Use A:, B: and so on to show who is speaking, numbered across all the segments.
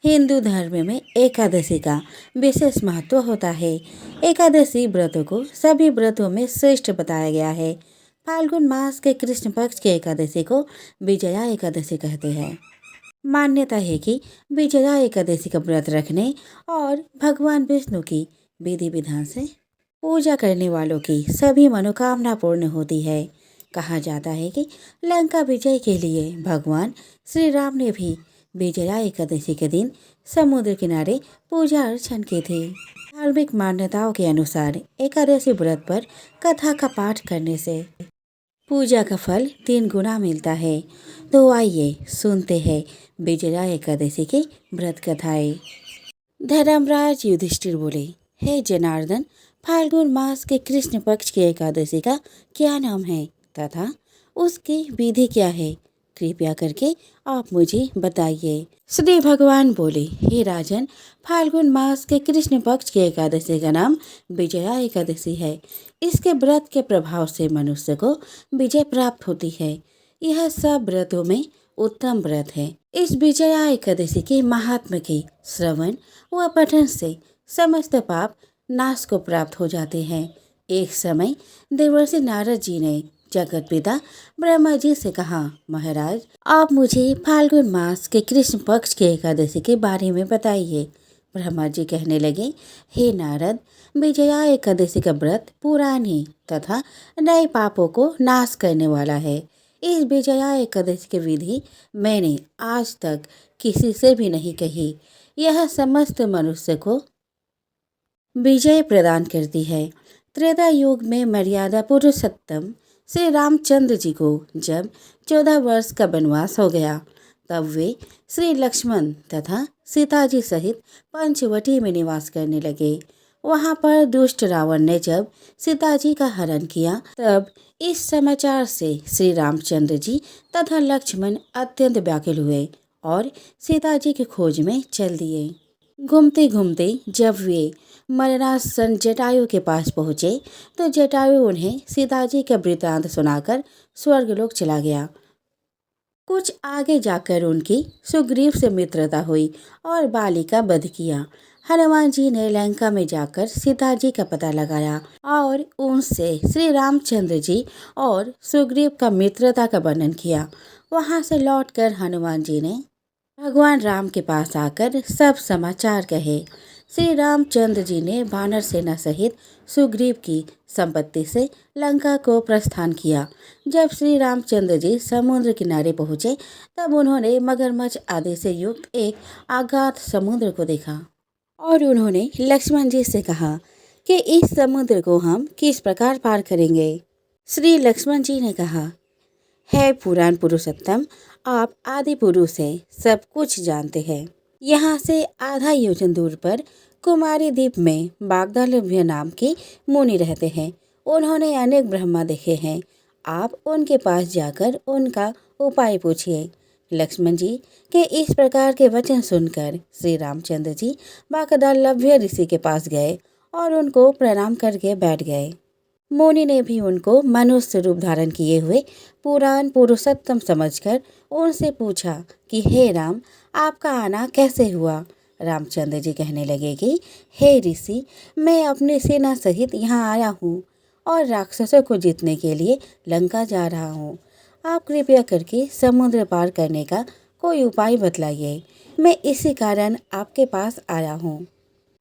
A: हिंदू धर्म में एकादशी का विशेष महत्व होता है। एकादशी व्रतों को सभी व्रतों में श्रेष्ठ बताया गया है। फाल्गुन मास के कृष्ण पक्ष की एकादशी को विजया एकादशी कहते हैं। मान्यता है कि विजया एकादशी का व्रत रखने और भगवान विष्णु की विधि विधान से पूजा करने वालों की सभी मनोकामना पूर्ण होती है। कहा जाता है कि लंका विजय के लिए भगवान श्री राम ने भी विजया एकादशी के दिन समुद्र किनारे पूजा अर्चन की थी। धार्मिक मान्यताओं के अनुसार एकादशी व्रत पर कथा का पाठ करने से पूजा का फल 3 गुना मिलता है। तो आइए सुनते हैं विजया एकादशी की व्रत कथाएं। धर्मराज युधिष्ठिर बोले, हे जनार्दन, फाल्गुन मास के कृष्ण पक्ष की एकादशी का क्या नाम है तथा उसकी विधि क्या है? कृपया करके आप मुझे बताइए। श्री भगवान बोले, हे राजन, फाल्गुन मास के कृष्ण पक्ष की एकादशी का नाम विजया एकादशी है। इसके व्रत के प्रभाव से मनुष्य को विजय प्राप्त होती है। यह सब व्रतों में उत्तम व्रत है। इस विजया एकादशी के महात्म्य के श्रवण व पठन से समस्त पाप नाश को प्राप्त हो जाते हैं। एक समय देवर्षि नारद जी ने जगत पिता ब्रह्मा जी से कहा, महाराज, आप मुझे फाल्गुन मास के कृष्ण पक्ष के एकादशी के बारे में बताइए। ब्रह्मा जी कहने लगे, हे नारद, विजया एकादशी का व्रत पुराने तथा नए पापों को नाश करने वाला है। इस विजया एकादशी की विधि मैंने आज तक किसी से भी नहीं कही। यह समस्त मनुष्य को विजय प्रदान करती है। त्रेता युग में मर्यादा पुरुषोत्तम श्री रामचंद्र जी को जब 14 वर्ष का वनवास हो गया, तब वे श्री लक्ष्मण तथा सीता जी सहित पंचवटी में निवास करने लगे। वहां पर दुष्ट रावण ने जब सीता जी का हरण किया, तब इस समाचार से श्री रामचंद्र जी तथा लक्ष्मण अत्यंत व्याकुल हुए और सीता जी की खोज में चल दिए। घूमते घूमते जब वे मरणासन जटायु के पास पहुँचे, तो जटायु उन्हें सीता जी का वृत्तांत सुनाकर स्वर्गलोक चला गया। कुछ आगे जाकर उनकी सुग्रीव से मित्रता हुई और बाली का वध किया। हनुमान जी ने लंका में जाकर सीता जी का पता लगाया और उनसे श्री रामचंद्र जी और सुग्रीव का मित्रता का वर्णन किया। वहां से लौटकर हनुमान जी ने भगवान राम के पास आकर सब समाचार कहे। श्री रामचंद्र जी ने वानर सेना सहित सुग्रीव की संपत्ति से लंका को प्रस्थान किया। जब श्री रामचंद्र जी समुद्र किनारे पहुँचे, तब उन्होंने मगरमच्छ आदि से युक्त एक अगाध समुद्र को देखा और उन्होंने लक्ष्मण जी से कहा कि इस समुद्र को हम किस प्रकार पार करेंगे। श्री लक्ष्मण जी ने कहा, है पुराण पुरुषोत्तम, आप आदि पुरुष हैं, सब कुछ जानते हैं। यहाँ से आधा योजन दूर पर कुमारी द्वीप में बागदलभ्य नाम के मुनि रहते हैं। उन्होंने अनेक ब्रह्मा देखे हैं। आप उनके पास जाकर उनका उपाय पूछिए। लक्ष्मण जी के इस प्रकार के वचन सुनकर श्री रामचंद्र जी बागदलभ्य ऋषि के पास गए और उनको प्रणाम करके बैठ गए। मुनि ने भी उनको मनुष्य रूप धारण किए हुए पुराण पुरुषोत्तम समझकर उनसे पूछा कि हे राम, आपका आना कैसे हुआ? रामचंद्र जी कहने लगे कि हे ऋषि, मैं अपनी सेना सहित यहाँ आया हूँ और राक्षसों को जीतने के लिए लंका जा रहा हूँ। आप कृपया करके समुद्र पार करने का कोई उपाय बतलाइए। मैं इसी कारण आपके पास आया हूँ।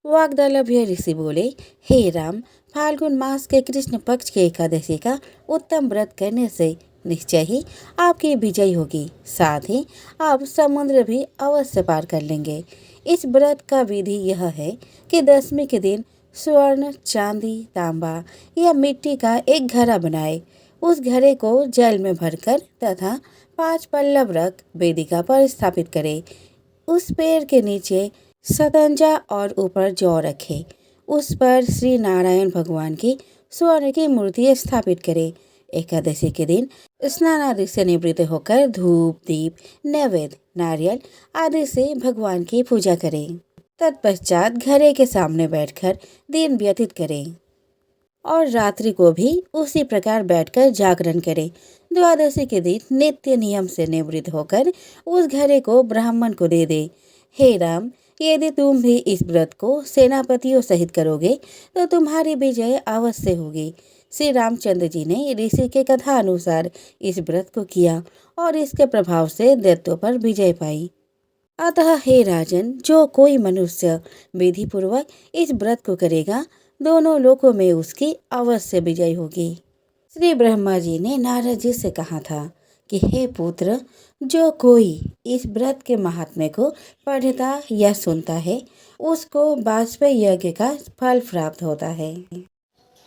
A: वागदलभ्य ऋषि बोले, हे राम, फाल्गुन मास के कृष्ण पक्ष के एकादशी का उत्तम व्रत करने से निश्चय ही आपकी विजय होगी। साथ ही आप समुद्र भी अवश्य पार कर लेंगे। इस व्रत का विधि यह है कि दशमी के दिन स्वर्ण, चांदी, तांबा या मिट्टी का एक घड़ा बनाए। उस घड़े को जल में भरकर तथा 5 पल्लव रख वेदिका पर स्थापित करें। उस पेड़ के नीचे सतंजा और ऊपर जौ रखे। उस पर श्री नारायण भगवान की स्वर्ण की मूर्ति स्थापित करें। एकादशी के दिन स्नान आदि से निवृत्त होकर धूप, दीप, नैवेद्य, नारियल आदि से भगवान की पूजा करें। तत्पश्चात घड़े के सामने बैठकर दिन व्यतीत करें और रात्रि को भी उसी प्रकार बैठकर जागरण करें। द्वादशी के दिन नित्य नियम से निवृत्त होकर उस घड़े को ब्राह्मण को दे दे। हे राम, यदि तुम भी इस व्रत को सेनापतियों सहित करोगे तो तुम्हारी विजय अवश्य होगी। श्री रामचंद्र जी ने ऋषि के कथा अनुसार इस व्रत को किया और इसके प्रभाव से दैत्यों पर विजय पाई। अतः हे राजन, जो कोई मनुष्य विधि पूर्वक इस व्रत को करेगा, दोनों लोकों में उसकी अवश्य विजय होगी। श्री ब्रह्मा जी ने नारद जी से कहा था कि हे पुत्र, जो कोई इस व्रत के महात्म्य को पढ़ता या सुनता है, उसको वाजपेयी यज्ञ का फल प्राप्त होता है।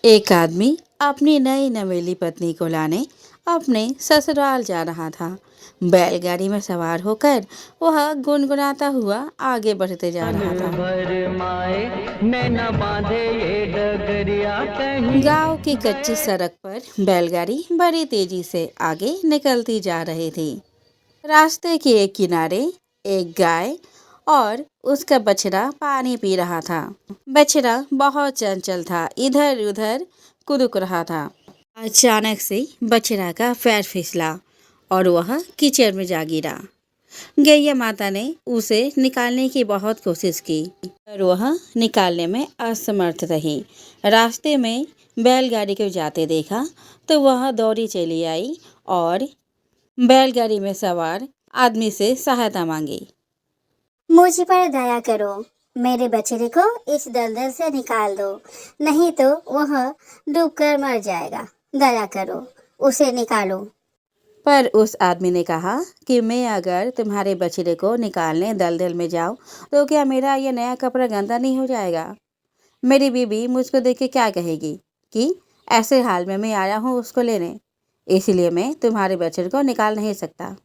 A: एक आदमी अपनी नई नवेली पत्नी को लाने अपने ससुराल जा रहा था। बैलगाड़ी में सवार होकर वह गुनगुनाता हुआ आगे बढ़ते जा रहा था। गांव की कच्ची सड़क पर बैलगाड़ी बड़ी तेजी से आगे निकलती जा रही थी। रास्ते के एक किनारे एक गाय और उसका बछड़ा पानी पी रहा था। बछड़ा बहुत चंचल था, इधर उधर कुदक रहा था। अचानक से बछड़ा का पैर फिसला और वह कीचड़ में जा गिरा। गैया माता ने उसे निकालने की बहुत कोशिश की, पर वह निकालने में असमर्थ रही। रास्ते में बैलगाड़ी को जाते देखा तो वह दौड़ी चली आई और बैलगाड़ी में सवार आदमी से सहायता मांगी।
B: मुझ पर दया करो, मेरे बछड़े को इस दलदल से निकाल दो, नहीं तो वह डूबकर मर जाएगा। दया करो, उसे निकालो।
A: पर उस आदमी ने कहा कि मैं अगर तुम्हारे बछड़े को निकालने दलदल में जाऊं तो क्या मेरा यह नया कपड़ा गंदा नहीं हो जाएगा? मेरी बीवी मुझको देख के क्या कहेगी कि ऐसे हाल में मैं आया हूँ उसको लेने, इसलिए मैं तुम्हारे बछड़े को निकाल नहीं सकता।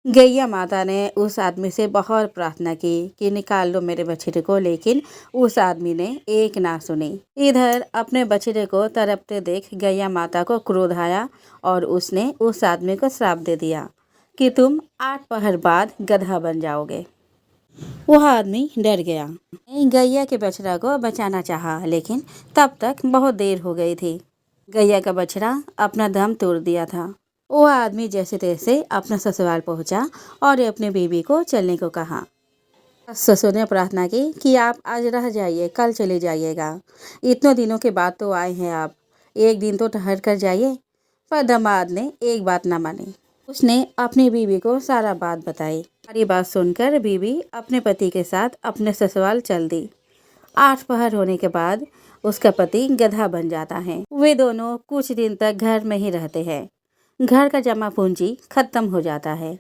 A: गैया माता ने उस आदमी से बहुत प्रार्थना की कि निकाल लो मेरे बछड़े को, लेकिन उस आदमी ने एक ना सुनी। इधर अपने बछड़े को तड़पते देख गैया माता को क्रोध आया और उसने उस आदमी को श्राप दे दिया कि तुम 8 पहर बाद गधा बन जाओगे। वह आदमी डर गया। गैया के बछड़ा को बचाना चाहा, लेकिन तब तक बहुत देर हो गई थी। गैया का बछड़ा अपना दम तोड़ दिया था। वह आदमी जैसे तैसे अपना ससुराल पहुंचा और अपनी बीवी को चलने को कहा। ससुर ने प्रार्थना की कि आप आज रह जाइए, कल चले जाइएगा। इतने दिनों के बाद तो आए हैं आप, एक दिन तो ठहर कर जाइए। पर दामाद ने एक बात न मानी। उसने अपनी बीवी को सारा बात बताई। सारी बात सुनकर बीवी अपने पति के साथ अपने ससुराल चल दी। 8 पहर होने के बाद उसका पति गधा बन जाता है। वे दोनों कुछ दिन तक घर में ही रहते हैं। घर का जमा पूंजी खत्म हो जाता है।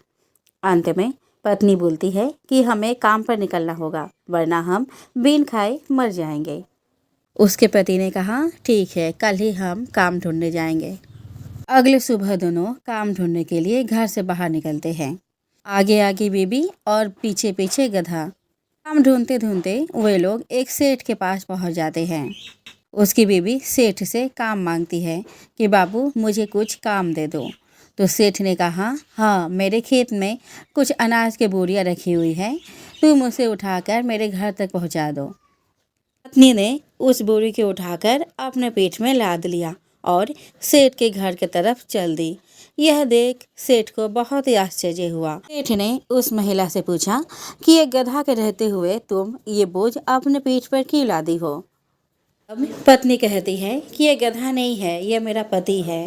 A: अंत में पत्नी बोलती है कि हमें काम पर निकलना होगा, वरना हम बिन खाए मर जाएंगे। उसके पति ने कहा ठीक है, कल ही हम काम ढूंढने जाएंगे। अगले सुबह दोनों काम ढूंढने के लिए घर से बाहर निकलते हैं। आगे आगे बीबी और पीछे पीछे गधा। काम ढूंढते ढूंढते वे लोग एक सेठ के पास पहुंच जाते हैं। उसकी बीवी सेठ से काम मांगती है कि बाबू मुझे कुछ काम दे दो। तो सेठ ने कहा हाँ, मेरे खेत में कुछ अनाज के बोरियां रखी हुई है, तुम उसे उठाकर मेरे घर तक पहुंचा दो। पत्नी ने उस बोरी को उठाकर अपने पेट में लाद लिया और सेठ के घर की तरफ चल दी। यह देख सेठ को बहुत ही आश्चर्य हुआ। सेठ ने उस महिला से पूछा कि ये गधा के रहते हुए तुम ये बोझ अपने पीठ पर क्यों लादी हो? अब पत्नी कहती है कि यह गधा नहीं है, यह मेरा पति है।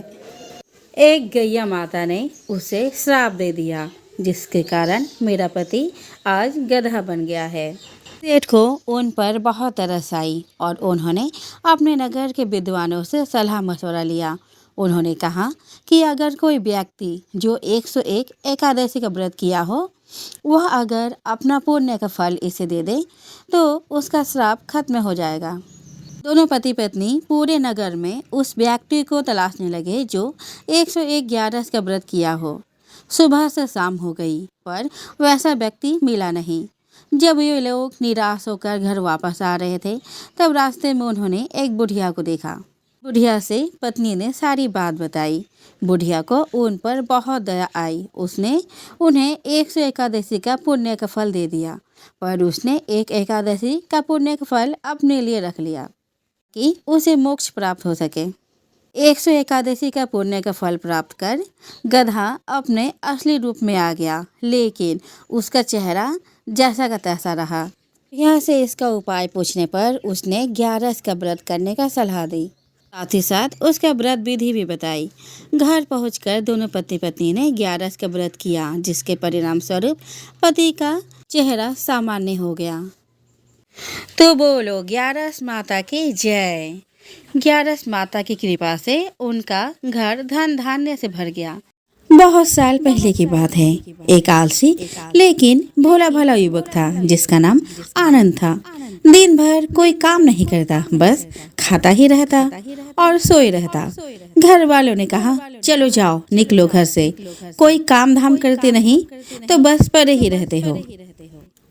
A: एक गैया माता ने उसे श्राप दे दिया, जिसके कारण मेरा पति आज गधा बन गया है। सेठ को उन पर बहुत तरस आई और उन्होंने अपने नगर के विद्वानों से सलाह मशवरा लिया। उन्होंने कहा कि अगर कोई व्यक्ति जो 101 एकादशी का व्रत किया हो, वह अगर अपना पुण्य का फल इसे दे दे तो उसका श्राप खत्म हो जाएगा। दोनों पति पत्नी पूरे नगर में उस व्यक्ति को तलाशने लगे जो 101 ग्यारस का व्रत किया हो। सुबह से शाम हो गई, पर वैसा व्यक्ति मिला नहीं। जब ये लोग निराश होकर घर वापस आ रहे थे, तब रास्ते में उन्होंने एक बुढ़िया को देखा। बुढ़िया से पत्नी ने सारी बात बताई। बुढ़िया को उन पर बहुत दया आई। उसने उन्हें 100 एकादशी का पुण्य का फल दे दिया, पर उसने एक एकादशी का पुण्य का फल अपने लिए रख लिया कि उसे मोक्ष प्राप्त हो सके। 100 एकादशी का पुण्य का फल प्राप्त कर गधा अपने असली रूप में आ गया, लेकिन उसका चेहरा जैसा का तैसा रहा। यहाँ से इसका उपाय पूछने पर उसने 11 का व्रत करने का सलाह दी। साथ ही साथ उसका व्रत विधि भी बताई। घर पहुंचकर दोनों पति पत्नी ने 11 का व्रत किया, जिसके परिणाम स्वरूप पति का चेहरा सामान्य हो गया। तो बोलो 11 माता की जय। 11 माता की कृपा से उनका घर धन धान्य से भर गया। बहुत साल पहले की बात है। एक आलसी लेकिन भोला भाला युवक था जिसका नाम आनंद था। दिन भर कोई काम नहीं करता, बस खाता ही रहता और सोए रहता। घर वालों ने कहा, चलो जाओ निकलो घर से, कोई काम धाम करते नहीं तो बस पड़े ही रहते हो।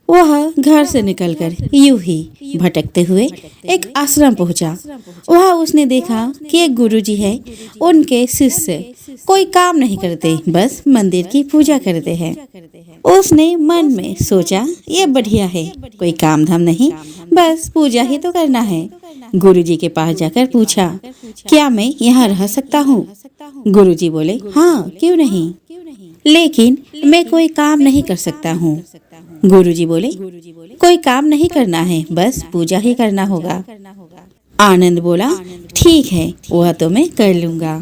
A: वह घर से निकलकर यूं ही भटकते हुए एक आश्रम पहुंचा। वहां उसने देखा कि एक गुरुजी है, उनके शिष्य कोई काम नहीं करते, बस मंदिर की पूजा करते हैं। उसने मन में सोचा, ये बढ़िया है, कोई काम धाम नहीं, बस पूजा ही तो करना है। गुरुजी के पास जाकर पूछा, क्या मैं यहाँ रह सकता हूँ? गुरुजी बोले, हाँ क्यों नहीं, लेकिन मैं कोई काम नहीं कर सकता हूँ। गुरुजी बोले, कोई काम नहीं करना है, बस पूजा ही करना होगा। आनंद बोला, ठीक है, वह तो मैं कर लूंगा।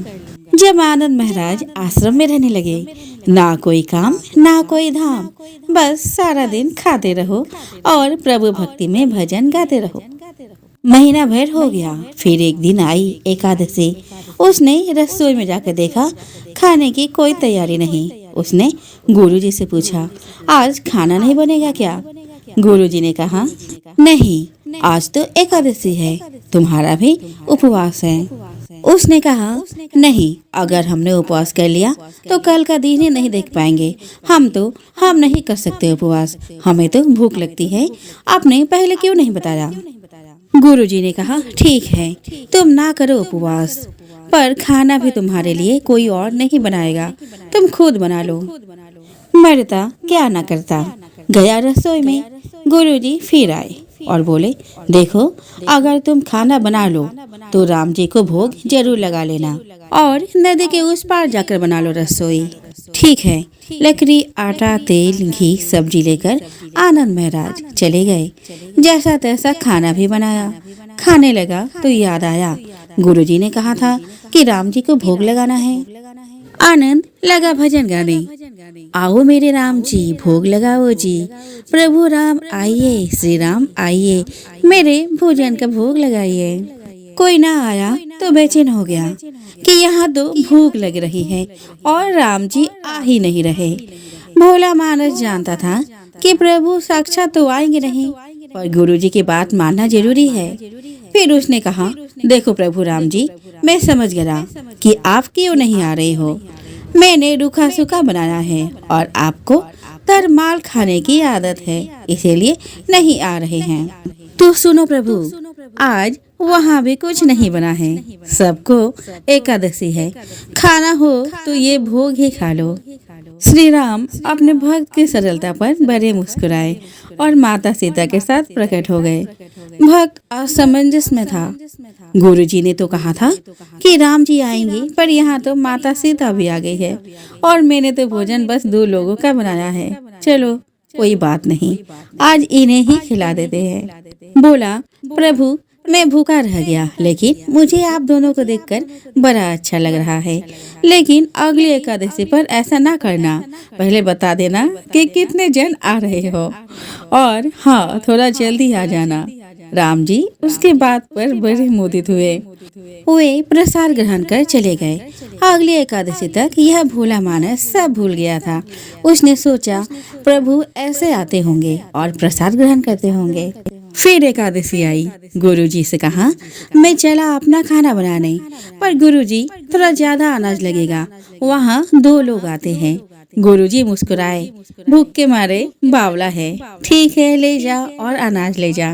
A: जब आनंद महाराज आश्रम में रहने लगे, ना कोई काम ना कोई धाम, बस सारा दिन खाते रहो और प्रभु भक्ति में भजन गाते रहो। महीना भर हो गया। फिर एक दिन आई एकादशी। उसने रसोई में जाकर देखा, खाने की कोई तैयारी नहीं। उसने गुरुजी से पूछा, आज खाना नहीं बनेगा क्या? गुरुजी ने कहा, नहीं, आज तो एकादशी है, तुम्हारा भी उपवास है। उसने कहा, नहीं, अगर हमने उपवास कर लिया तो कल का दिन ही नहीं देख पाएंगे। हम नहीं कर सकते उपवास, हमें तो भूख लगती है। आपने पहले क्यों नहीं बताया? गुरुजी ने कहा, ठीक है, तुम ना करो उपवास, पर खाना भी तुम्हारे लिए कोई और नहीं बनाएगा, तुम खुद बना लो। मरता क्या ना करता, गया रसोई में। गुरुजी फिर आए और बोले, देखो, अगर तुम खाना बना लो तो राम जी को भोग जरूर लगा लेना और नदी के उस पार जाकर बना लो रसोई। ठीक है। लकड़ी, आटा, तेल, घी, सब्जी लेकर आनंद महाराज चले गए। जैसा तैसा खाना भी बनाया। खाने लगा तो याद आया, गुरुजी ने कहा था कि राम जी को भोग लगाना है। आनंद लगा भजन गाने, आओ मेरे राम जी भोग लगाओ जी, प्रभु राम आइए, श्री राम आइए, मेरे भोजन का भोग लगाइए। कोई ना आया तो बेचैन हो गया कि यहाँ तो भूख लग रही है और राम जी आ ही नहीं रहे। भोला मानस जानता था कि प्रभु साक्षात तो आएंगे नहीं, पर गुरुजी की बात मानना जरूरी है। फिर उसने कहा, देखो प्रभु राम जी, मैं समझ गया कि आप क्यों नहीं आ रहे हो। मैंने रूखा सूखा बनाया है और आपको तरमाल खाने की आदत है, इसीलिए नहीं आ रहे हैं। तो सुनो प्रभु, आज वहाँ भी कुछ नहीं बना है, सबको एकादशी है, खाना हो तो ये भोग ही खा लो। श्री राम अपने भक्त की सरलता पर बड़े मुस्कुराए और माता सीता के साथ प्रकट हो गए। भक्त असमंजस में था। गुरुजी ने तो कहा था कि राम जी आएंगे, पर यहाँ तो माता सीता भी आ गई है और मैंने तो भोजन बस 2 लोगों का बनाया है। चलो कोई बात नहीं, आज इन्हें ही खिला देते हैं। बोला, प्रभु मैं भूखा रह गया, लेकिन मुझे आप दोनों को देखकर बड़ा अच्छा लग रहा है। लेकिन अगली एकादशी पर ऐसा ना करना, पहले बता देना कि कितने जन आ रहे हो, और हाँ थोड़ा जल्दी आ जाना। राम जी उसके बात पर बड़े मोदित हुए। वे प्रसाद ग्रहण कर चले गए। अगली एकादशी तक यह भोला मानस सब भूल गया था। उसने सोचा, प्रभु ऐसे आते होंगे और प्रसाद ग्रहण करते होंगे। फिर एकादशी आई। गुरुजी से कहा, मैं चला अपना खाना बनाने, पर गुरुजी थोड़ा ज्यादा अनाज लगेगा, वहाँ 2 लोग आते हैं। गुरुजी मुस्कुराए, भूख के मारे बावला है, ठीक है ले जा और अनाज ले जा।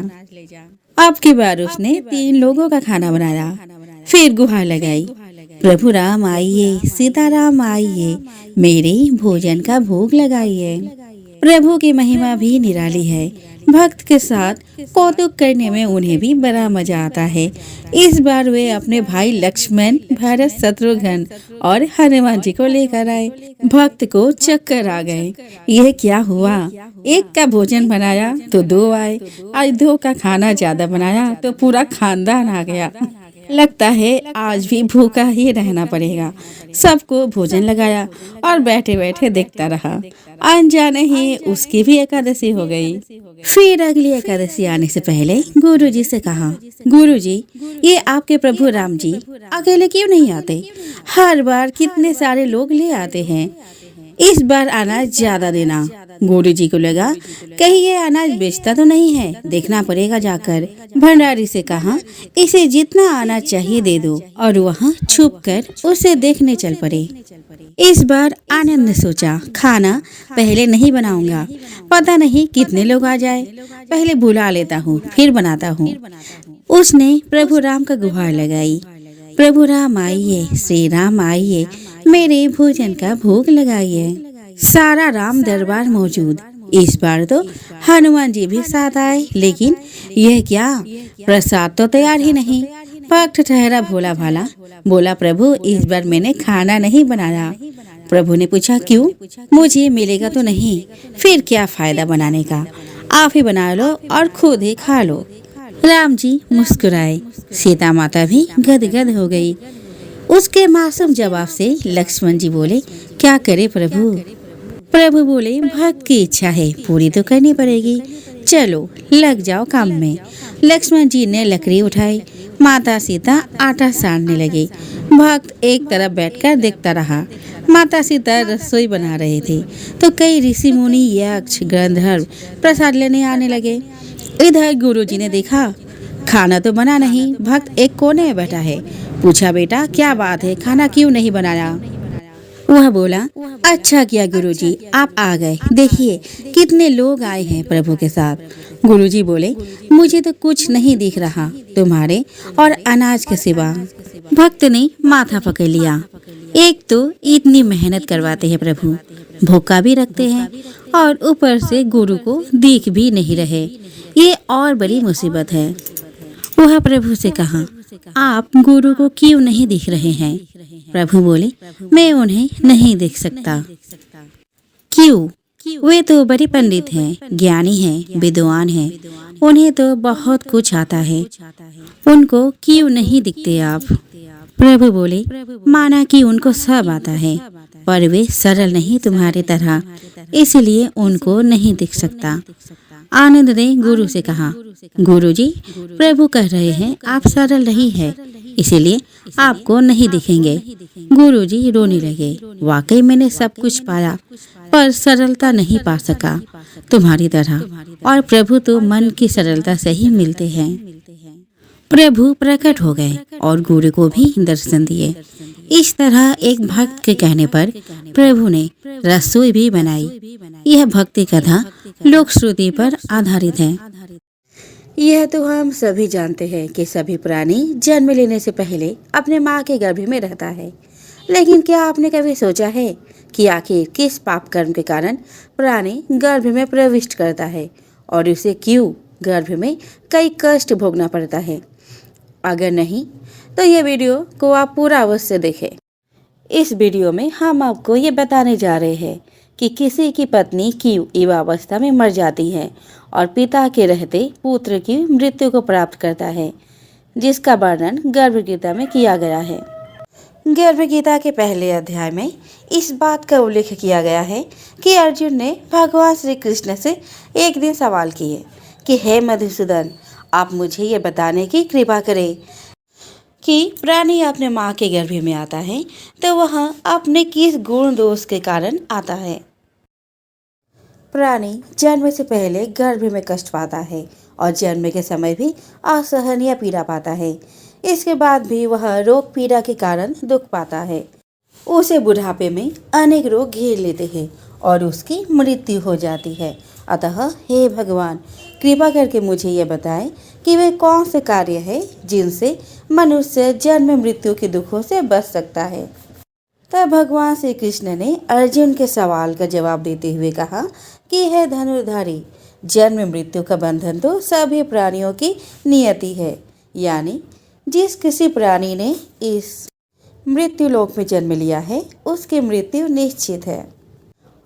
A: अब की बार उसने 3 लोगों का खाना बनाया। फिर गुहार लगाई, प्रभु राम आइए, सीताराम आइए, मेरे भोजन का भोग लगाइए। प्रभु की महिमा भी निराली है। भक्त के साथ कौतुक करने में उन्हें भी बड़ा मजा आता है। इस बार वे अपने भाई लक्ष्मण, भरत, शत्रुघ्न और हनुमान जी को लेकर आए। भक्त को चक्कर आ गए। यह क्या हुआ? एक का भोजन बनाया तो दो आए, आज दो का खाना ज्यादा बनाया तो पूरा खानदान आ गया। लगता है आज भी भूखा ही रहना पड़ेगा। सबको भोजन लगाया और बैठे बैठे देखता रहा। अनजाने ही उसकी भी एकादशी हो गई। फिर अगली एकादशी आने से पहले गुरुजी से कहा, गुरुजी, ये आपके प्रभु राम जी अकेले क्यों नहीं आते? हर बार कितने सारे लोग ले आते हैं, इस बार अनाज ज्यादा देना। गुरुजी को लगा कहीं ये अनाज बेचता तो नहीं है, देखना पड़ेगा जाकर। भंडारी से कहा, इसे जितना अनाज चाहिए दे दो, और वहाँ छुप कर उसे देखने चल पड़े। इस बार आनंद ने सोचा, खाना पहले नहीं बनाऊंगा, पता नहीं कितने लोग आ जाए, पहले बुला लेता हूँ फिर बनाता हूँ। उसने प्रभु राम का गुहार लगाई, प्रभु राम आइए, श्री राम आइए, मेरे भोजन का भोग लगाइए। सारा राम दरबार मौजूद। इस बार तो हनुमान जी भी साथ आए, लेकिन यह क्या, प्रसाद तो तैयार ही नहीं। भक्त ठहरा भोला भाला, बोला, प्रभु इस बार मैंने खाना नहीं बनाया। प्रभु ने पूछा, क्यों? मुझे मिलेगा तो नहीं, फिर क्या फायदा बनाने का, आप ही बना लो और खुद ही खा लो। राम जी मुस्कुराए, सीता माता भी गदगद हो गई। उसके मासूम जवाब से लक्ष्मण जी बोले, क्या करे प्रभु? प्रभु बोले, भक्त की इच्छा है, पूरी तो करनी पड़ेगी, चलो लग जाओ काम में। लक्ष्मण जी ने लकड़ी उठाई, माता सीता आटा सानने लगी। भक्त एक तरफ बैठकर देखता रहा। माता सीता रसोई बना रहे थे तो कई ऋषि मुनि, यक्ष, गंधर्व प्रसाद लेने आने लगे। इधर गुरुजी ने देखा खाना तो बना नहीं, भक्त एक कोने में बैठा है। पूछा, बेटा क्या बात है, खाना क्यों नहीं बनाया? वह बोला, अच्छा किया गुरुजी आप आ गए, देखिए कितने लोग आए हैं प्रभु के साथ। गुरुजी बोले, मुझे तो कुछ नहीं दिख रहा तुम्हारे और अनाज के सिवा। भक्त ने माथा पकड़ लिया, एक तो इतनी मेहनत करवाते हैं प्रभु, भूखा भी रखते हैं और ऊपर से गुरु को दिख भी नहीं रहे, ये और बड़ी मुसीबत है। वह प्रभु से कहा, आप गुरु को क्यों नहीं दिख रहे हैं? प्रभु बोले, मैं उन्हें नहीं देख सकता। क्यों? वे तो बड़े पंडित हैं, ज्ञानी हैं, विद्वान हैं, उन्हें तो बहुत कुछ आता है, उनको क्यों नहीं दिखते आप? प्रभु बोले, माना कि उनको सब आता है, पर वे सरल नहीं तुम्हारी तरह, इसलिए उनको नहीं दिख सकता। आनंद ने गुरु से कहा, गुरुजी, प्रभु कह रहे हैं आप सरल नहीं है, इसीलिए आपको नहीं दिखेंगे। गुरुजी रोने लगे, वाकई मैंने सब कुछ पाया, पर सरलता नहीं पा सका तुम्हारी तरह, और प्रभु तो मन की सरलता से ही मिलते हैं। प्रभु प्रकट हो गए और गुरु को भी दर्शन दिए। इस तरह एक भक्त के कहने पर प्रभु ने रसोई भी बनाई। यह भक्ति कथा लोक श्रुति पर आधारित है। यह तो हम सभी जानते हैं कि सभी प्राणी जन्म लेने से पहले अपने माँ के गर्भ में रहता है, लेकिन क्या आपने कभी सोचा है कि आखिर किस पाप कर्म के कारण प्राणी गर्भ में प्रविष्ट करता है और उसे क्यों गर्भ में कई कष्ट भोगना पड़ता है? अगर नहीं तो ये वीडियो को आप पूरा अवश्य देखें। इस वीडियो में हम आपको ये बताने जा रहे हैं कि किसी की पत्नी क्यों युवावस्था में मर जाती है और पिता के रहते पुत्र की मृत्यु को प्राप्त करता है, जिसका वर्णन गर्भ गीता में किया गया है। गर्भ गीता के पहले अध्याय में इस बात का उल्लेख किया गया है कि अर्जुन ने भगवान श्री कृष्ण से एक दिन सवाल किए कि हे मधुसूदन, आप मुझे ये बताने की कृपा करें कि प्राणी अपने माँ के गर्भ में आता है तो वह अपने किस गुण दोष के कारण आता है। प्राणी जन्म से पहले गर्भ में कष्ट पाता है और जन्म के समय भी असहनीय पीड़ा पाता है। इसके बाद भी वह रोग पीड़ा के कारण दुख पाता है। उसे बुढ़ापे में अनेक रोग घेर लेते हैं और उसकी मृत्यु हो जाती है। अतः हे भगवान, कृपा करके मुझे ये बताएं कि वे कौन से कार्य है जिनसे मनुष्य जन्म मृत्यु के दुखों से बच सकता है। तब भगवान श्री कृष्ण ने अर्जुन के सवाल का जवाब देते हुए कहा कि हे धनुर्धारी, जन्म मृत्यु का बंधन तो सभी प्राणियों की नियति है, यानी जिस किसी प्राणी ने इस मृत्यु लोक में जन्म लिया है उसकी मृत्यु निश्चित है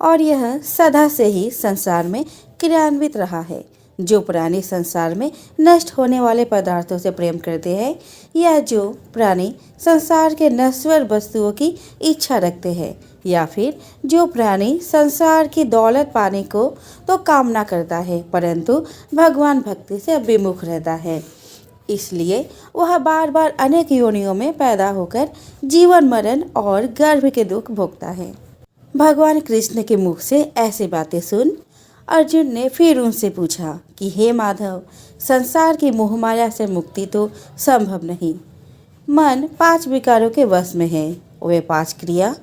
A: और यह सदा से ही संसार में क्रियान्वित रहा है। जो प्राणी संसार में नष्ट होने वाले पदार्थों से प्रेम करते हैं या जो प्राणी संसार के नश्वर वस्तुओं की इच्छा रखते हैं या फिर जो प्राणी संसार की दौलत पाने को तो कामना करता है परंतु भगवान भक्ति से विमुख रहता है, इसलिए वह बार बार अनेक योनियों में पैदा होकर जीवन मरण और गर्भ के दुख भोगता है। भगवान कृष्ण के मुख से ऐसी बातें सुन अर्जुन ने फिर उनसे पूछा कि हे माधव, संसार की मोहमाया से मुक्ति तो संभव नहीं। मन 5 विकारों के वश में है। वे 5 क्रिया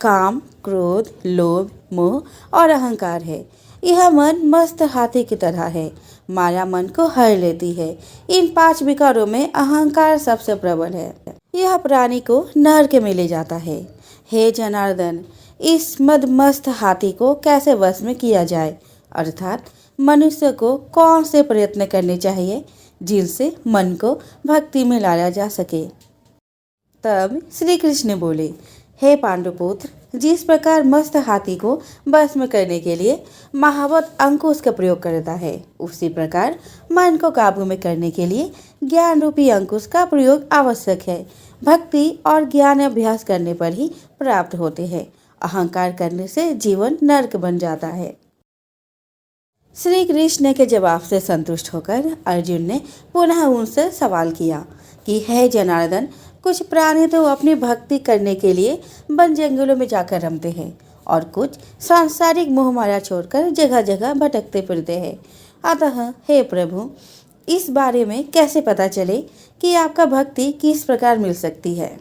A: काम, क्रोध, लोभ, मोह और अहंकार है। यह मन मस्त हाथी की तरह है। माया मन को हर लेती है। इन 5 विकारों में अहंकार सबसे प्रबल है। यह प्राणी को नरक में ले जाता है। हे जनार्दन, इस मदमस्त हाथी को कैसे वश में किया जाए, अर्थात मनुष्य को कौन से प्रयत्न करने चाहिए जिनसे मन को भक्ति में लाया जा सके। तब श्री कृष्ण बोले, हे पांडुपुत्र, जिस प्रकार मस्त हाथी को वश में करने के लिए महावत अंकुश का प्रयोग करता है, उसी प्रकार मन को काबू में करने के लिए ज्ञान रूपी अंकुश का प्रयोग आवश्यक है। भक्ति और ज्ञान अभ्यास करने पर ही प्राप्त होते हैं। अहंकार करने से जीवन नरक बन जाता है। श्री कृष्ण के जवाब से संतुष्ट होकर अर्जुन ने पुनः उनसे सवाल किया कि हे जनार्दन, कुछ प्राणी तो अपनी भक्ति करने के लिए वन जंगलों में जाकर रमते हैं और कुछ सांसारिक मोहमाया छोड़कर जगह जगह भटकते फिरते हैं। अतः हे प्रभु, इस बारे में कैसे पता चले कि आपका भक्ति किस प्रकार मिल सकती है।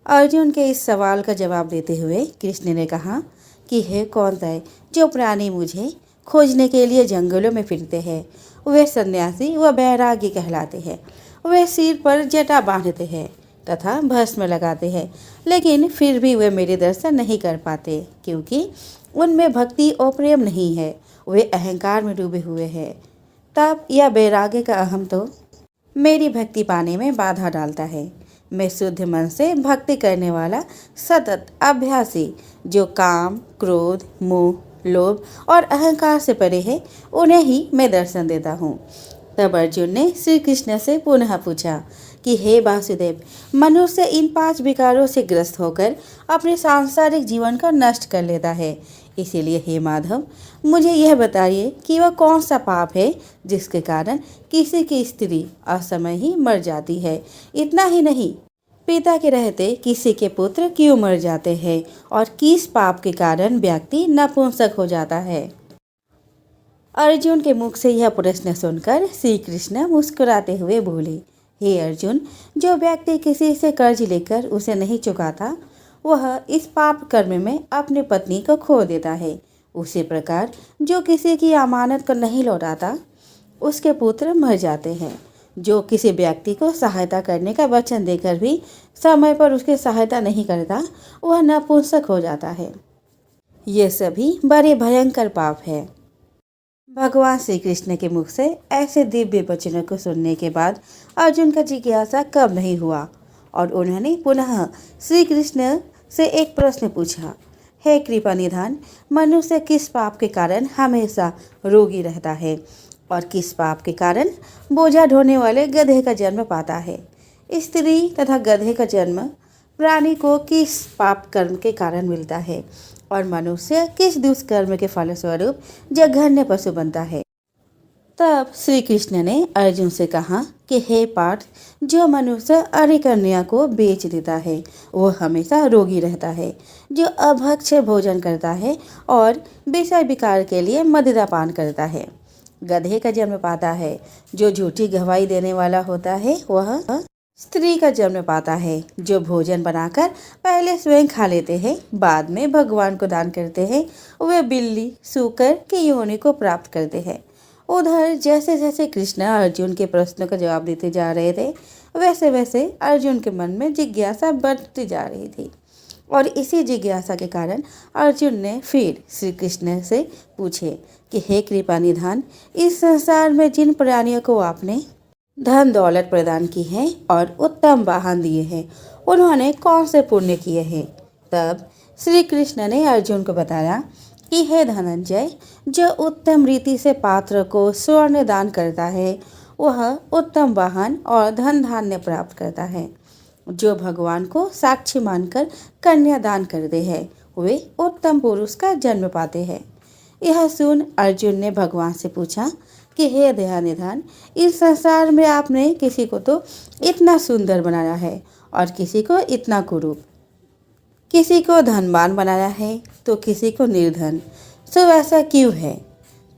A: अर्जुन के इस सवाल का जवाब देते हुए कृष्ण ने कहा कि हे कौंतेय, जो प्राणी मुझे खोजने के लिए जंगलों में फिरते हैं वे सन्यासी व बैरागी कहलाते हैं। वे सिर पर जटा बांधते हैं तथा भस्म लगाते हैं, लेकिन फिर भी वे मेरे दर्शन नहीं कर पाते क्योंकि उनमें भक्ति और प्रेम नहीं है। वे अहंकार में डूबे हुए हैं। तब यह बैरागी का अहम तो मेरी भक्ति पाने में बाधा डालता है। मैं शुद्ध मन से भक्ति करने वाला सतत अभ्यासी जो काम, क्रोध, मोह, लोभ और अहंकार से परे है, उन्हें ही मैं दर्शन देता हूँ। तब अर्जुन ने श्री कृष्ण से पुनः पूछा कि हे वासुदेव, मनुष्य इन 5 विकारों से ग्रस्त होकर अपने सांसारिक जीवन को नष्ट कर लेता है। इसीलिए हे माधव, मुझे यह बताइए कि वह कौन सा पाप है जिसके कारण किसी की स्त्री असमय ही मर जाती है। इतना ही नहीं, पिता के रहते किसी के पुत्र क्यों मर जाते हैं और किस पाप के कारण व्यक्ति नपुंसक हो जाता है। अर्जुन के मुख से यह प्रश्न सुनकर श्री कृष्ण मुस्कुराते हुए बोले, हे अर्जुन, जो व्यक्ति किसी से कर्ज लेकर उसे नहीं चुकाता वह इस पाप कर्म में अपनी पत्नी को खो देता है। उसी प्रकार जो किसी की अमानत को नहीं लौटाता उसके पुत्र मर जाते हैं। जो किसी व्यक्ति को सहायता करने का वचन देकर भी समय पर उसकी सहायता नहीं करता वह नपुंसक हो जाता है। ये सभी बड़े भयंकर पाप है। भगवान श्री कृष्ण के मुख से ऐसे दिव्य वचनों को सुनने के बाद अर्जुन का जिज्ञासा कम नहीं हुआ और उन्होंने पुनः श्री कृष्ण से एक प्रश्न पूछा, हे कृपा निधान, मनुष्य किस पाप के कारण हमेशा रोगी रहता है और किस पाप के कारण बोझा ढोने वाले गधे का जन्म पाता है। स्त्री तथा गधे का जन्म प्राणी को किस पाप कर्म के कारण मिलता है और मनुष्य किस दुष्कर्म के फलस्वरूप जघन्य पशु बनता है। तब श्री कृष्ण ने अर्जुन से कहा कि हे पार्थ, जो मनुष्य अरे कन्या को बेच देता है वो हमेशा रोगी रहता है। जो अभक्ष भोजन करता है और विषय विकार के लिए मदिरा पान करता है गधे का जन्म पाता है। जो झूठी गवाही देने वाला होता है वह स्त्री का जन्म पाता है। जो भोजन बनाकर पहले स्वयं खा लेते हैं बाद में भगवान को दान करते हैं वे बिल्ली, सूकर की योनि को प्राप्त करते हैं। उधर जैसे जैसे कृष्ण अर्जुन के प्रश्नों का जवाब देते जा रहे थे वैसे वैसे अर्जुन के मन में जिज्ञासा बढ़ती जा रही थी और इसी जिज्ञासा के कारण अर्जुन ने फिर श्री कृष्ण से पूछे कि हे कृपा निधान, इस संसार में जिन प्राणियों को आपने धन दौलत प्रदान की है और उत्तम वाहन दिए हैं, उन्होंने कौन से पुण्य किए हैं। तब श्री कृष्ण ने अर्जुन को बताया कि हे धनंजय, जो उत्तम रीति से पात्र को स्वर्ण दान करता है वह उत्तम वाहन और धन धान्य प्राप्त करता है। जो भगवान को साक्षी मानकर कन्या दान करते हैं वे उत्तम पुरुष का जन्म पाते हैं। यह सुन अर्जुन ने भगवान से पूछा कि हे दयानिधान, इस संसार में आपने किसी को तो इतना सुंदर बनाया है और किसी को इतना कुरूप, किसी को धनवान बनाया है तो किसी को निर्धन, सो ऐसा क्यों है।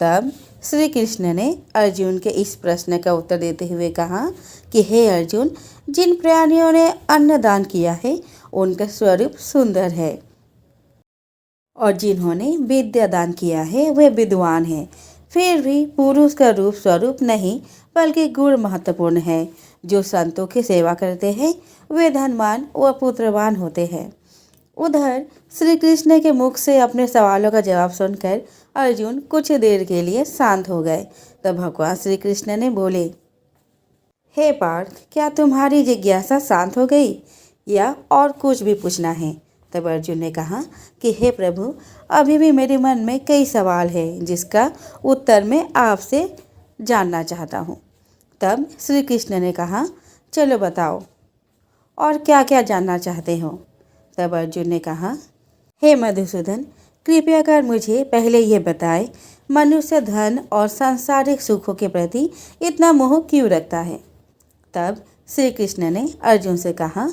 A: तब श्री कृष्ण ने अर्जुन के इस प्रश्न का उत्तर देते हुए कहा कि हे अर्जुन, जिन प्राणियों ने अन्न दान किया है उनका स्वरूप सुंदर है और जिन्होंने विद्या दान किया है वे विद्वान हैं। फिर भी पुरुष का रूप स्वरूप नहीं बल्कि गुण महत्वपूर्ण है। जो संतों की सेवा करते हैं वे धनवान व पुत्रवान होते हैं। उधर श्री कृष्ण के मुख से अपने सवालों का जवाब सुनकर अर्जुन कुछ देर के लिए शांत हो गए। तब भगवान श्री कृष्ण ने बोले, हे पार्थ, क्या तुम्हारी जिज्ञासा शांत हो गई या और कुछ भी पूछना है। तब अर्जुन ने कहा कि हे प्रभु, अभी भी मेरे मन में कई सवाल है जिसका उत्तर मैं आपसे जानना चाहता हूँ। तब श्री कृष्ण ने कहा, चलो बताओ और क्या क्या जानना चाहते हो। तब अर्जुन ने कहा, हे मधुसूदन, कृपया कर मुझे पहले ये बताए, मनुष्य धन और सांसारिक सुखों के प्रति इतना मोह क्यों रखता है। तब श्री कृष्ण ने अर्जुन से कहा,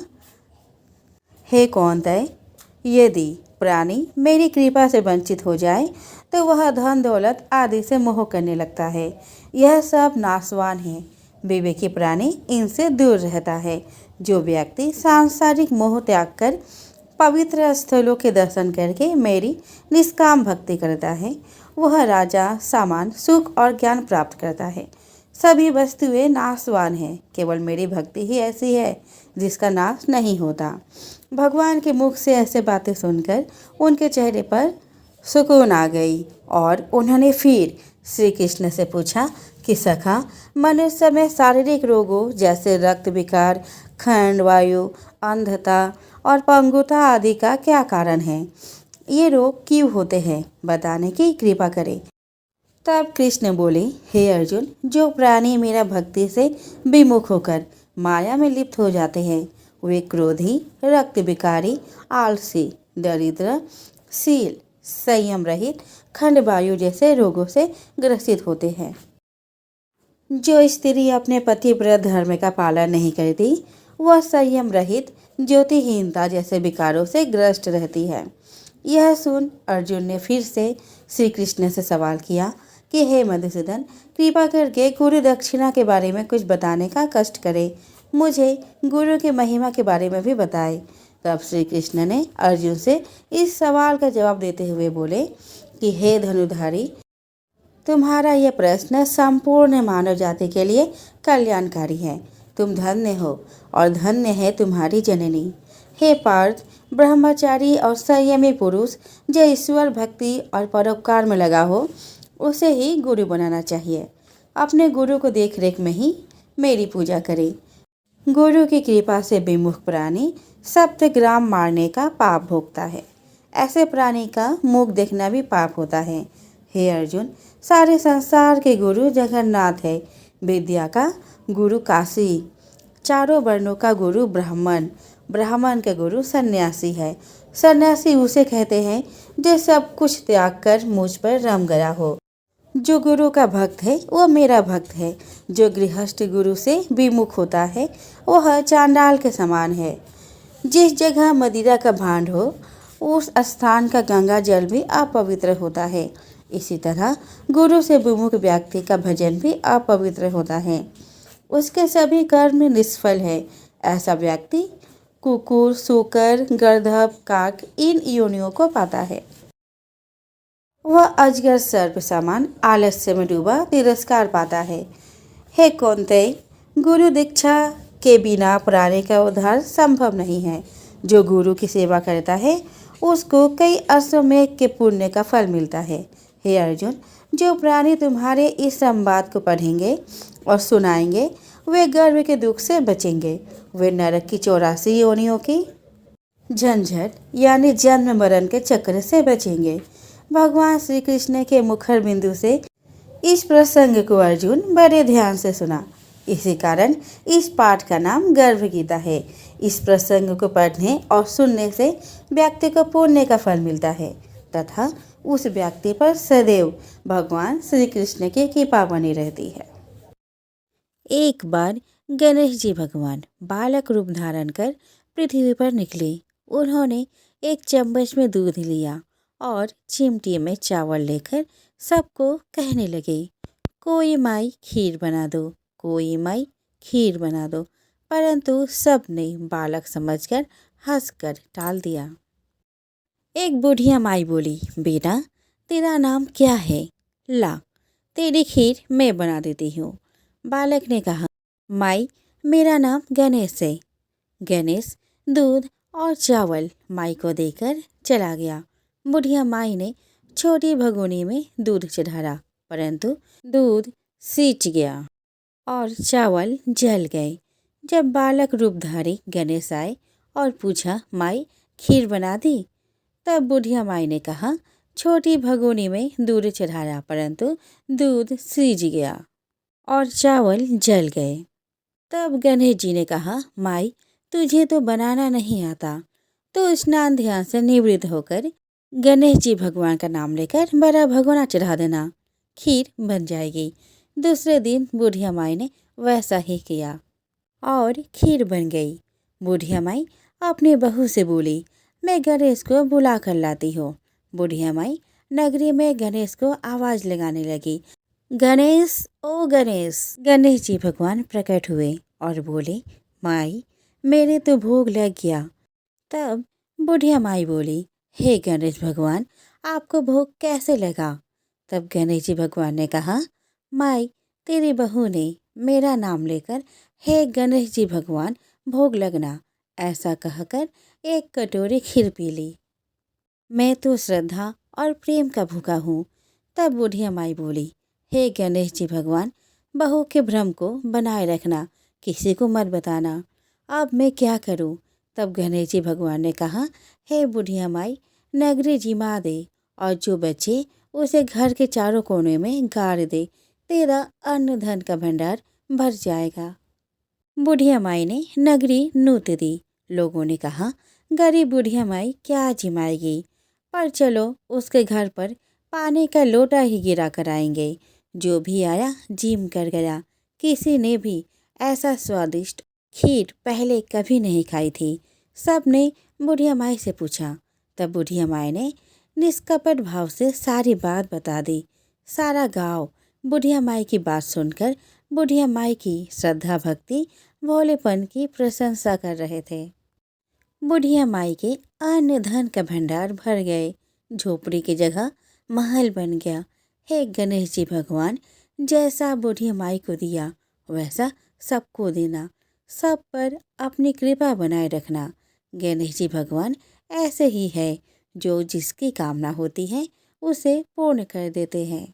A: हे कौन्तेय, यदि प्राणी मेरी कृपा से वंचित हो जाए तो वह धन दौलत आदि से मोह करने लगता है। यह सब नाशवान है। विवेकी प्राणी इनसे दूर रहता है। जो व्यक्ति सांसारिक मोह त्याग कर पवित्र स्थलों के दर्शन करके मेरी निष्काम भक्ति करता है वह राजा, सामान, सुख और ज्ञान प्राप्त करता है। सभी वस्तुएं नाशवान हैं, केवल मेरी भक्ति ही ऐसी है जिसका नाश नहीं होता। भगवान के मुख से ऐसे बातें सुनकर उनके चेहरे पर सुकून आ गई और उन्होंने फिर श्री कृष्ण से पूछा कि सखा, मनुष्य में शारीरिक रोगों जैसे रक्त विकार, खंड वायु, अंधता और पंगुता आदि का क्या कारण है। ये रोग क्यों होते हैं, बताने की कृपा करें। तब कृष्ण बोले, हे अर्जुन, जो प्राणी मेरा भक्ति से विमुख होकर माया में लिप्त हो जाते हैं वे क्रोधी, रक्त विकारी, आलसी, दरिद्र, शील, संयम रहित, खंड वायु जैसे रोगों से ग्रसित होते हैं। जो स्त्री अपने पतिव्रत धर्म का पालन नहीं करती वह संयम रहित, ज्योतिहीनता जैसे विकारों से ग्रस्त रहती है। यह सुन अर्जुन ने फिर से श्री कृष्ण से सवाल किया कि हे मधुसूदन, कृपा करके गुरु दक्षिणा के बारे में कुछ बताने का कष्ट करे। मुझे गुरु की महिमा के बारे में भी बताए। तब श्री कृष्ण ने अर्जुन से इस सवाल का जवाब देते हुए बोले कि हे धनुधारी, तुम्हारा यह प्रश्न संपूर्ण मानव जाति के लिए कल्याणकारी है। तुम धन्य हो और धन्य है तुम्हारी जननी। हे पार्थ, ब्रह्मचारी और संयमी पुरुष जो ईश्वर भक्ति और परोपकार में लगा हो उसे ही गुरु बनाना चाहिए। अपने गुरु को देख रेख में ही मेरी पूजा करे। गुरु की कृपा से विमुख प्राणी सप्तग्राम मारने का पाप भोगता है। ऐसे प्राणी का मुख देखना भी पाप होता है। हे अर्जुन, सारे संसार के गुरु जगन्नाथ है। विद्या का गुरु काशी, चारों वर्णों का गुरु ब्राह्मण, ब्राह्मण का गुरु सन्यासी है। सन्यासी उसे कहते हैं जो सब कुछ त्याग कर मुझ पर रम गया हो। जो गुरु का भक्त है वह मेरा भक्त है। जो गृहस्थ गुरु से विमुख होता है वह चांडाल के समान है। जिस जगह मदिरा का भांड हो उस स्थान का गंगा जल भी अपवित्र होता है। इसी तरह गुरु से विमुख व्यक्ति का भजन भी अपवित्र होता है। उसके सभी कर्म निष्फल है। ऐसा व्यक्ति कुकुर, सूकर, गर्दभ, काक इन योनियों को पाता है। वह अजगर सर्प समान आलस्य में डूबा तिरस्कार पाता है। हे कौन्तेय, गुरु दीक्षा के बिना प्राणी का उद्धार संभव नहीं है। जो गुरु की सेवा करता है उसको कई अश्वमेध के पुण्य का फल मिलता है। हे अर्जुन, जो प्राणी तुम्हारे इस संवाद को पढ़ेंगे और सुनाएंगे वे गर्भ के दुख से बचेंगे। वे नरक की 84 योनियों की झंझट यानी जन्म मरण के चक्र से बचेंगे। भगवान श्री कृष्ण के मुखर बिंदु से इस प्रसंग को अर्जुन बड़े ध्यान से सुना। इसी कारण इस पाठ का नाम गर्भ गीता है। इस प्रसंग को पढ़ने और सुनने से व्यक्ति को पुण्य का फल मिलता है तथा उस व्यक्ति पर सदैव भगवान श्री कृष्ण की कृपा बनी रहती है। एक बार गणेश जी भगवान बालक रूप धारण कर पृथ्वी पर निकले। उन्होंने एक चम्मच में दूध लिया और चिमटी में चावल लेकर सबको कहने लगे, कोई माई खीर बना दो, कोई माई खीर बना दो। परंतु सबने बालक समझकर हंसकर टाल दिया। एक बुढ़िया माई बोली, बेटा तेरा नाम क्या है? ला तेरी खीर मैं बना देती हूँ। बालक ने कहा, माई मेरा नाम गणेश है। गणेश दूध और चावल माई को देकर चला गया। बुढ़िया माई ने छोटी भगोनी में दूध चढ़ाया, परंतु दूध सींच गया और चावल जल गए। जब बालक रूपधारी गणेश आए और पूछा, माई खीर बना दी? तब बुढ़िया माई ने कहा, छोटी भगोनी में दूध चढ़ाया, परंतु दूध सीज गया और चावल जल गए। तब गणेश जी ने कहा, माई तुझे तो बनाना नहीं आता, तो स्नान ध्यान से निवृत्त होकर गणेश जी भगवान का नाम लेकर बड़ा भगोना चढ़ा देना, खीर बन जाएगी। दूसरे दिन बुढ़िया माई ने वैसा ही किया और खीर बन गई। बुढ़िया माई अपनी बहू से बोली, मैं गणेश को बुला कर लाती हूँ। बुढ़िया माई नगरी में गणेश को आवाज लगाने लगी, गणेश ओ गणेश। गणेश जी भगवान प्रकट हुए और बोले, माई मेरे तो भोग लग गया। तब बुढ़िया माई बोली, हे गणेश भगवान आपको भोग कैसे लगा? तब गणेश जी भगवान ने कहा, माई तेरी बहू ने मेरा नाम लेकर हे गणेश जी भगवान भोग लगना ऐसा कहकर एक कटोरी खीर पी ली। मैं तो श्रद्धा और प्रेम का भूखा हूँ। तब बुढ़िया माई बोली, हे गणेश जी भगवान बहू के भ्रम को बनाए रखना, किसी को मत बताना। अब मैं क्या करूँ? तब गणेश जी भगवान ने कहा, हे बुढ़िया माई नगरी जिमा दे और जो बचे उसे घर के चारों कोने में गाड़ दे, तेरा अन्न धन का भंडार भर जाएगा। बुढ़िया माई ने नगरी नूत दी। लोगों ने कहा, गरीब बुढ़िया माई क्या जिमाएगी, पर चलो उसके घर पर पानी का लोटा ही गिरा कर आएंगे। जो भी आया जिम कर गया। किसी ने भी ऐसा स्वादिष्ट खीर पहले कभी नहीं खाई थी। सब ने बुढ़िया माई से पूछा। तब बुढ़िया माई ने निष्कपट भाव से सारी बात बता दी। सारा गांव बुढ़िया माई की बात सुनकर बुढ़िया माई की श्रद्धा भक्ति भोलेपन की प्रशंसा कर रहे थे। बुढ़िया माई के अन्न धन का भंडार भर गए। झोपड़ी की जगह महल बन गया। हे गणेश जी भगवान जैसा बुढ़िया माई को दिया वैसा सबको देना, सब पर अपनी कृपा बनाए रखना। गणेश जी भगवान ऐसे ही है जो जिसकी कामना होती है उसे पूर्ण कर देते हैं।